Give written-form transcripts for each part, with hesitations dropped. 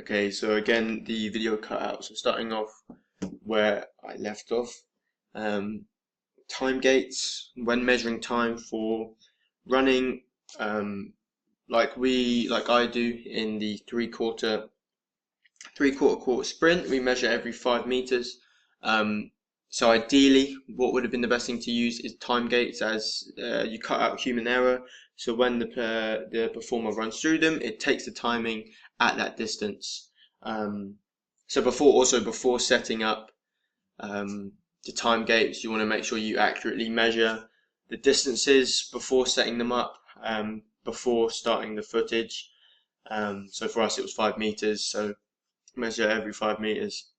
Okay, so again, the video cut out. So starting off where I left off, um, time gates when measuring time for running, like I do in the three quarter sprint. We measure every 5 meters. So ideally, what would have been the best thing to use is time gates, as you cut out human error. So when the performer runs through them, it takes the timing at that distance. So before setting up the time gates, you want to make sure you accurately measure the distances before setting them up, before starting the footage. So for us, it was 5 meters. So measure every 5 meters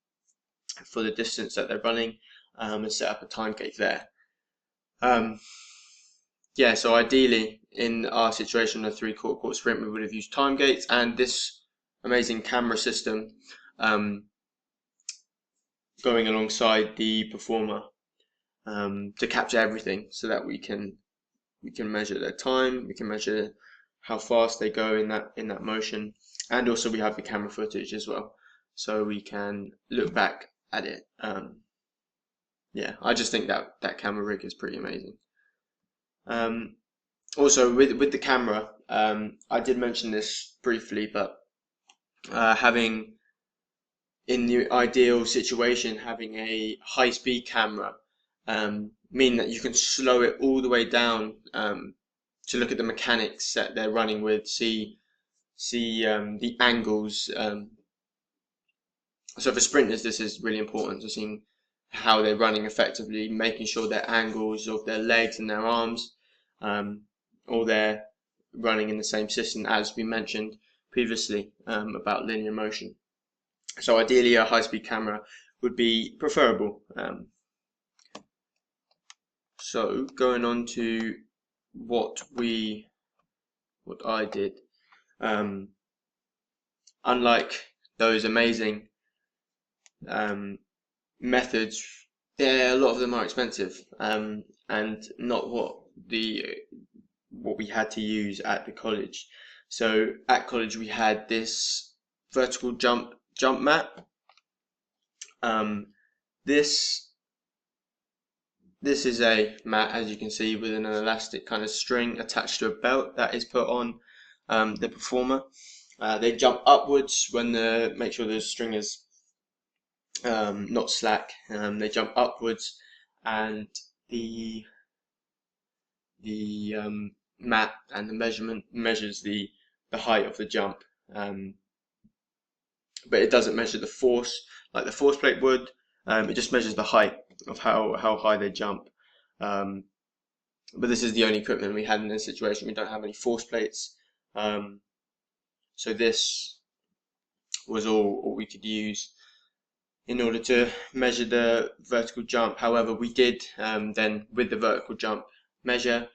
for the distance that they're running, and set up a time gate there. Yeah, so ideally in our situation, a three-quarter court sprint, we would have used time gates and this amazing camera system going alongside the performer to capture everything, so that we can measure their time, we can measure how fast they go in that motion, and also we have the camera footage as well, so we can look back at it. Yeah, I just think that camera rig is pretty amazing. Also with the camera, I did mention this briefly, but having, in the ideal situation, having a high-speed camera mean that you can slow it all the way down to look at the mechanics that they're running with, see the angles. So for sprinters, this is really important, to seeing how they're running effectively, making sure their angles of their legs and their arms, all they're running in the same system, as we mentioned previously about linear motion. So ideally a high-speed camera would be preferable. So going on to what I did, unlike those amazing methods, a lot of them are expensive, and not what we had to use at the college. So at college we had this vertical jump mat. This is a mat, as you can see, with an elastic kind of string attached to a belt that is put on the performer. They jump upwards make sure the string is not slack. They jump upwards, and the mat and the measurement measures the height of the jump, but it doesn't measure the force like the force plate would. It just measures the height of how high they jump. But this is the only equipment we had in this situation. We don't have any force plates, so this was all we could use in order to measure the vertical jump. However, we did then, with the vertical jump measure,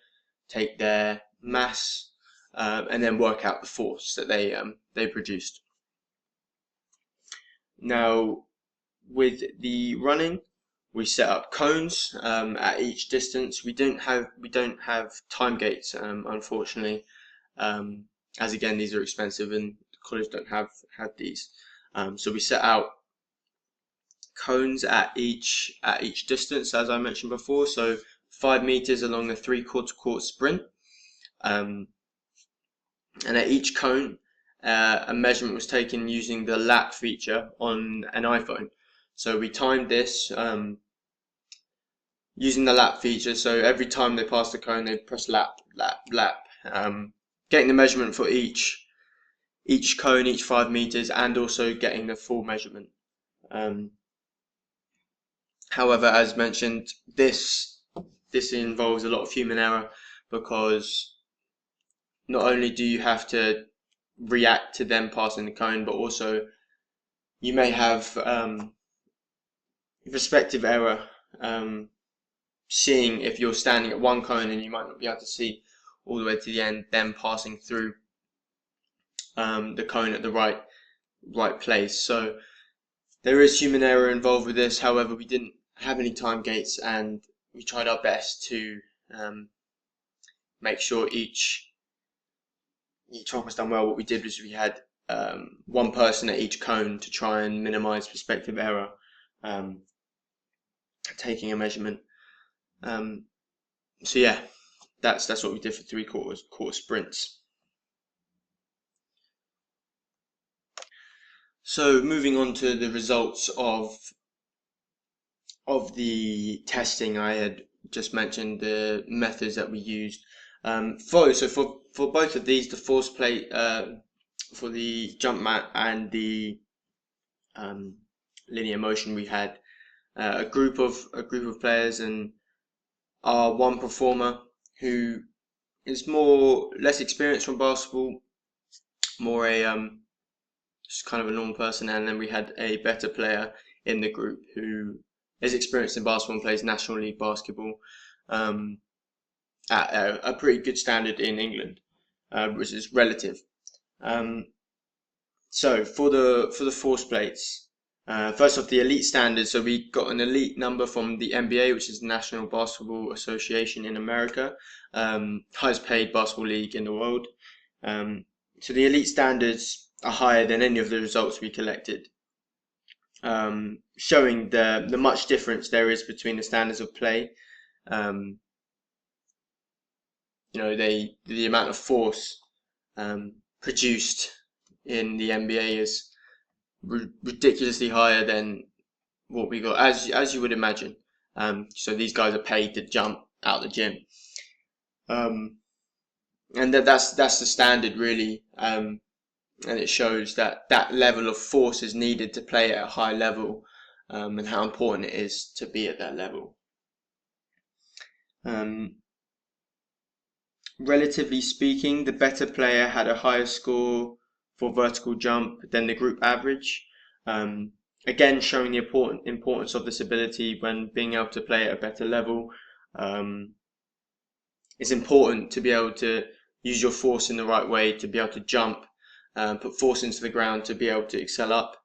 take their mass and then work out the force that they produced. Now, with the running, we set up cones at each distance. We don't have time gates, unfortunately, as again these are expensive and college don't have these. So we set out cones at each distance, as I mentioned before. So 5 meters along a three-quarter court sprint, and at each cone a measurement was taken using the lap feature on an iPhone. So we timed this using the lap feature. So every time they passed the cone, they'd press lap, getting the measurement for each cone, each 5 meters, and also getting the full measurement. However, as mentioned, this involves a lot of human error, because not only do you have to react to them passing the cone, but also you may have perspective error, seeing if you're standing at one cone and you might not be able to see all the way to the end, them passing through the cone at the right place. So there is human error involved with this. However, we didn't have any time gates, and we tried our best to make sure each one was done well. What we did was we had one person at each cone to try and minimize perspective error, taking a measurement. So yeah, that's what we did for 3/4 sprints. So moving on to the results of the testing, I had just mentioned the methods that we used. For both of these, the force plate for the jump mat and the linear motion, we had a group of players, and our one performer who is less experienced from basketball, more a just kind of a normal person, and then we had a better player in the group who is experienced in basketball and plays National League basketball at a pretty good standard in England, which is relative. So for the force plates, first off, the elite standard. So we got an elite number from the NBA, which is the National Basketball Association in America, highest paid basketball league in the world. So the elite standards are higher than any of the results we collected, showing the much difference there is between the standards of play. The amount of force produced in the NBA is ridiculously higher than what we got, as you would imagine. So these guys are paid to jump out the gym, and that's the standard really. And it shows that level of force is needed to play at a high level, and how important it is to be at that level. Relatively speaking, the better player had a higher score for vertical jump than the group average. Again, showing the importance of this ability when being able to play at a better level. It's important to be able to use your force in the right way, to be able to jump, put force into the ground to be able to excel up.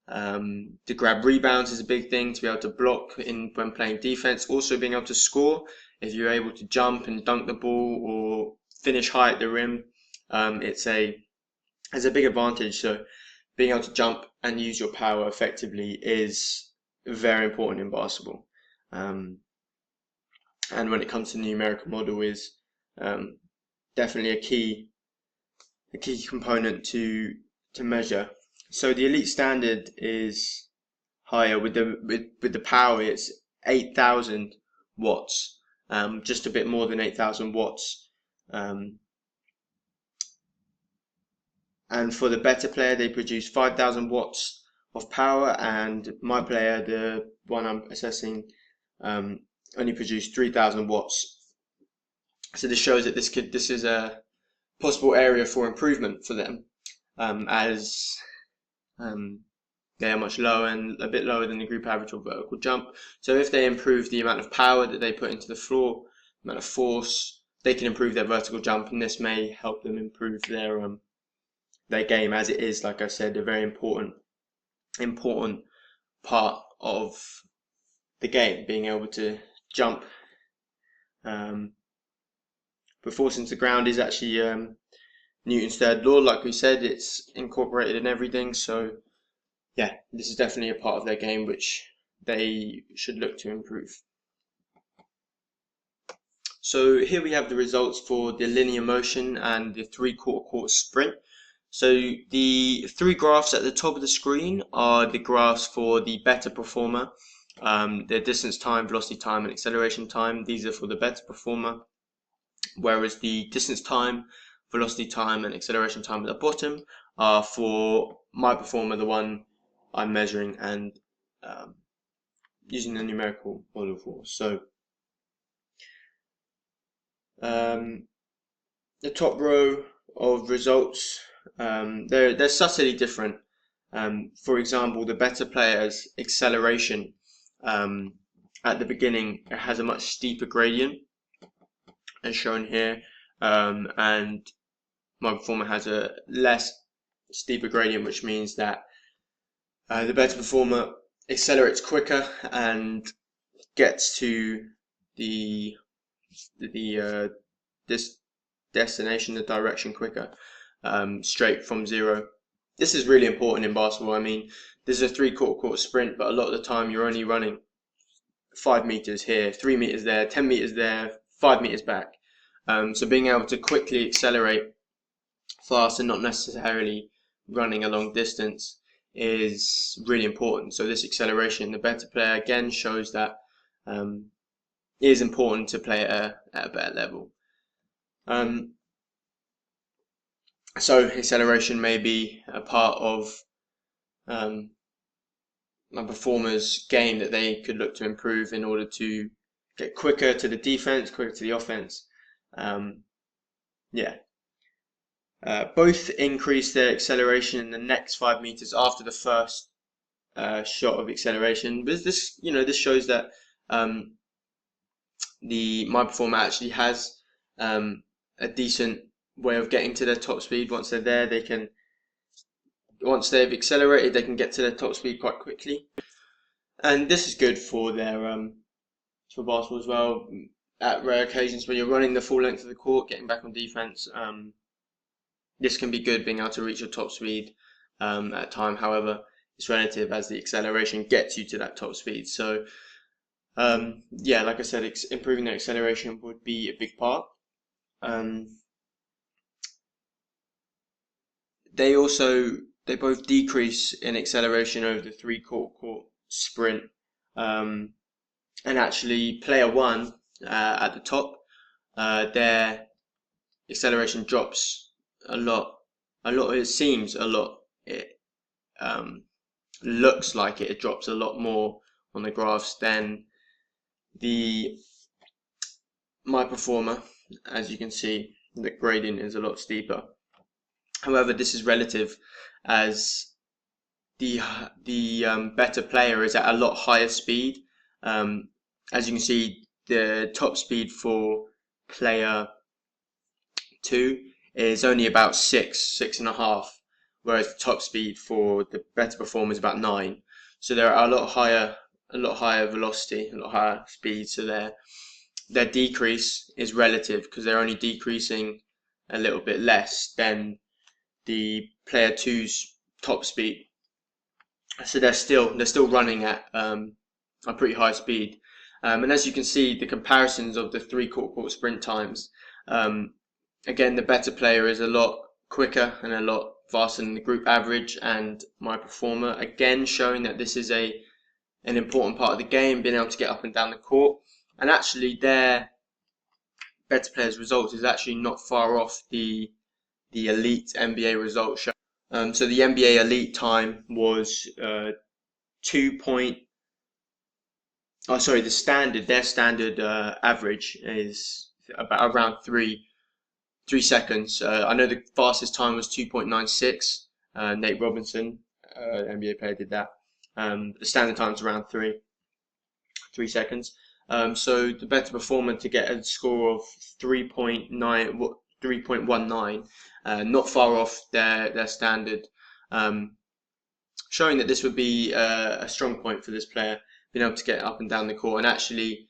To grab rebounds is a big thing, to be able to block when playing defense. Also being able to score, if you're able to jump and dunk the ball or finish high at the rim, it's a big advantage. So being able to jump and use your power effectively is very important in basketball. And when it comes to the numerical model, is definitely a key component to measure. So the elite standard is higher with the power. It's 8,000 watts, just a bit more than 8,000 watts. And for the better player, they produce 5,000 watts of power, and my player, the one I'm assessing, only produced 3,000 watts. So this shows that this is a possible area for improvement for them, as they are much lower and a bit lower than the group average of vertical jump. So if they improve the amount of power that they put into the floor, amount of force, they can improve their vertical jump, and this may help them improve their game, as it is, like I said, a very important part of the game, being able to jump. But force into the ground is actually Newton's third law. Like we said, it's incorporated in everything. So yeah, this is definitely a part of their game which they should look to improve. So here we have the results for the linear motion and the 3/4 court sprint. So the three graphs at the top of the screen are the graphs for the better performer. Their distance time, velocity time, and acceleration time. These are for the better performer, whereas the distance time, velocity time, and acceleration time at the bottom are for my performer, the one I'm measuring and using the numerical model for. So the top row of results, they're subtly different. For example, the better player's acceleration at the beginning has a much steeper gradient, as shown here, and my performer has a less steeper gradient, which means that the better performer accelerates quicker and gets to this destination, the direction quicker, straight from 0 This is really important in basketball. I mean, this is a 3/4 court sprint, but a lot of the time you're only running 5 meters here, 3 meters there, 10 meters there, 5 meters back. So being able to quickly accelerate fast and not necessarily running a long distance is really important. So this acceleration, the better player again shows that it is important to play at a better level. So acceleration may be a part of a performer's game that they could look to improve in order to get quicker to the defense, quicker to the offense. Both increase their acceleration in the next 5 meters after the first shot of acceleration. But this shows that my performer actually has a decent way of getting to their top speed. Once they're there, once they've accelerated, they can get to their top speed quite quickly. And this is good for their for basketball as well. At rare occasions when you're running the full length of the court, getting back on defense, this can be good, being able to reach your top speed at time. However, it's relative, as the acceleration gets you to that top speed. So like I said, improving the acceleration would be a big part. They both decrease in acceleration over the 3/4 court sprint, and actually player 1 at the top, their acceleration drops a lot. It seems a lot. It looks like it drops a lot more on the graphs than my performer. As you can see, the gradient is a lot steeper. However, this is relative, as the better player is at a lot higher speed. As you can see, the top speed for player 2 is only about 6.5, whereas the top speed for the better performer is about 9. So they're at a lot higher velocity, a lot higher speed. So their decrease is relative, because they're only decreasing a little bit less than the player 2's top speed. So they're still running at a pretty high speed. And as you can see, the comparisons of the 3/4 court sprint times, again, the better player is a lot quicker and a lot faster than the group average and my performer, again showing that this is an important part of the game, being able to get up and down the court. And actually, their better players' results is actually not far off the elite NBA results show. So the NBA elite time was their standard average is around 3 seconds. I know the fastest time was 2.96. Nate Robinson, NBA player, did that. The standard time is around 3 seconds. So the better performer to get a score of 3.19, not far off their standard, showing that this would be a strong point for this player, being able to get up and down the court. And actually,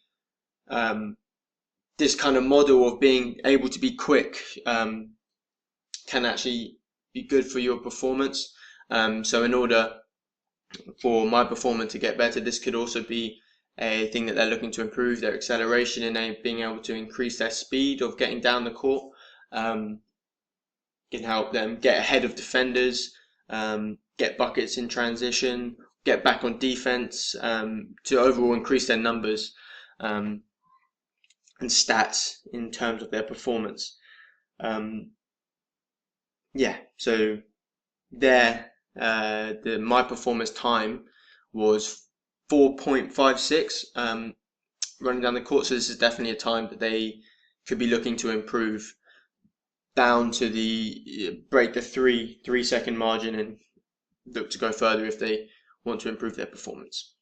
this kind of model of being able to be quick can actually be good for your performance. So in order for my performer to get better, this could also be a thing that they're looking to improve, their acceleration, and being able to increase their speed of getting down the court. Can help them get ahead of defenders, get buckets in transition, get back on defense, to overall increase their numbers and stats in terms of their performance. So my performer's time was 4.56 running down the court. So this is definitely a time that they could be looking to improve down to break the 3 second margin, and look to go further if they want to improve their performance.